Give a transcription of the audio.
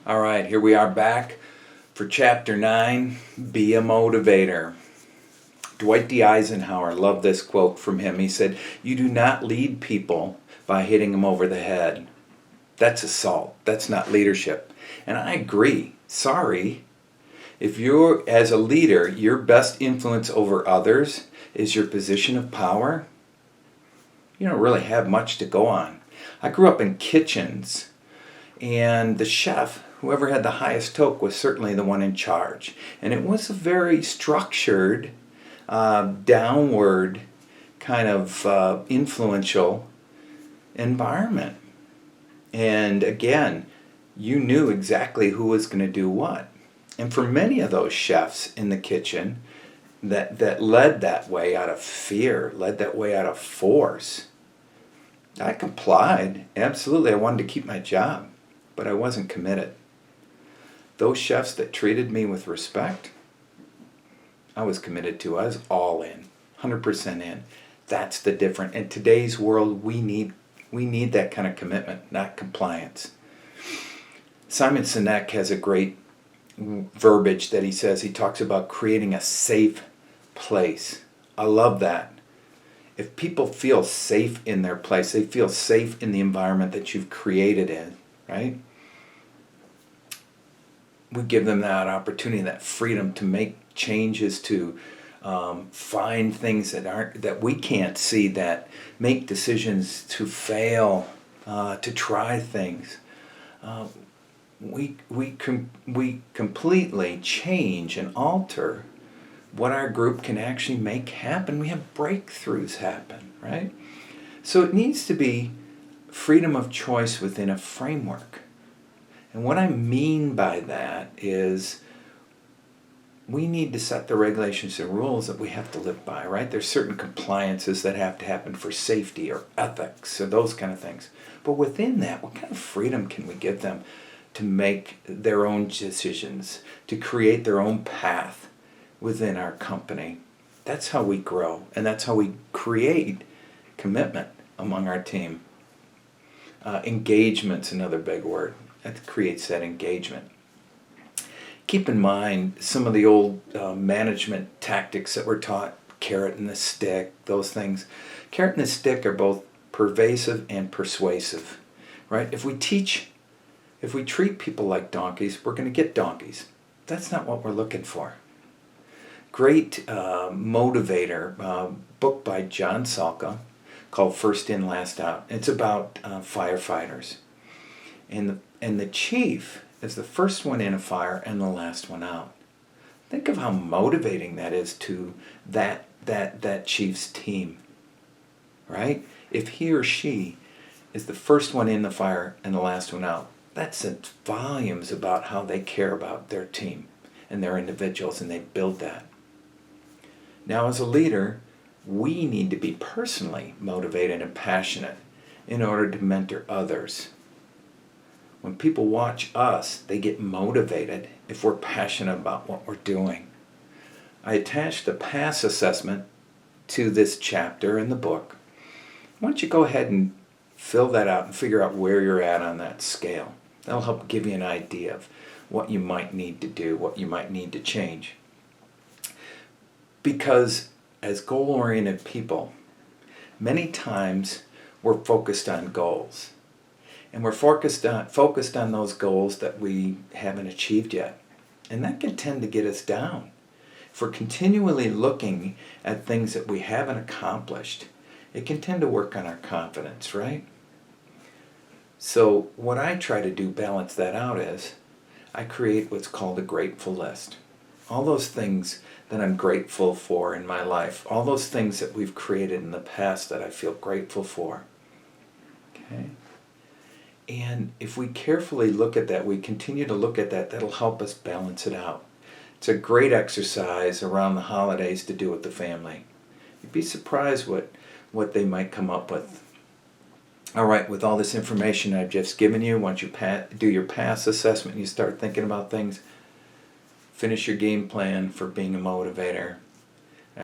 All right, here we are back for Chapter 9, Be a Motivator. Dwight D. Eisenhower, love this quote from him. He said, "You do not lead people by hitting them over the head. That's assault. That's not leadership." And I agree. Sorry. If you're, as a leader, your best influence over others is your position of power, you don't really have much to go on. I grew up in kitchens, and the chef, whoever had the highest toke, was certainly the one in charge. And it was a very structured, downward kind of influential environment. And again, you knew exactly who was going to do what. And for many of those chefs in the kitchen that led that way out of fear, led that way out of force, I complied. Absolutely, I wanted to keep my job, but I wasn't committed. Those chefs that treated me with respect, I was committed to. I was all in, 100% in. That's the difference. In today's world, we need that kind of commitment, not compliance. Simon Sinek has a great verbiage that he says. He talks about creating a safe place. I love that. If people feel safe in their place, they feel safe in the environment that you've created in, right? We give them that opportunity, that freedom to make changes, to find things that we can't see, that make decisions, to fail, to try things. We completely change and alter what our group can actually make happen. We have breakthroughs happen, right? So it needs to be freedom of choice within a framework. And what I mean by that is we need to set the regulations and rules that we have to live by, right? There's certain compliances that have to happen for safety or ethics or those kind of things. But within that, what kind of freedom can we give them to make their own decisions, to create their own path within our company? That's how we grow, and that's how we create commitment among our team. Engagement's another big word. That creates that engagement. Keep in mind some of the old management tactics that were taught, carrot and the stick, those things. Carrot and the stick are both pervasive and persuasive, right? If we treat people like donkeys, we're going to get donkeys. That's not what we're looking for. Great motivator, book by John Salka called First In, Last Out. It's about firefighters. And the chief is the first one in a fire and the last one out. Think of how motivating that is to that chief's team, right? If he or she is the first one in the fire and the last one out, that says volumes about how they care about their team and their individuals, and they build that. Now, as a leader, we need to be personally motivated and passionate in order to mentor others. When people watch us, they get motivated if we're passionate about what we're doing. I attached the PASS assessment to this chapter in the book. Why don't you go ahead and fill that out and figure out where you're at on that scale. That'll help give you an idea of what you might need to do, what you might need to change. Because as goal-oriented people, many times we're focused on goals. And we're focused on those goals that we haven't achieved yet. And that can tend to get us down. If we're continually looking at things that we haven't accomplished, it can tend to work on our confidence, right? So what I try to do, balance that out, is I create what's called a grateful list. All those things that I'm grateful for in my life, all those things that we've created in the past that I feel grateful for. Okay? And if we carefully look at that, we continue to look at that, that'll help us balance it out. It's a great exercise around the holidays to do with the family. You'd be surprised what they might come up with. All right, with all this information I've just given you, once you do your PASS assessment and you start thinking about things, finish your game plan for being a motivator.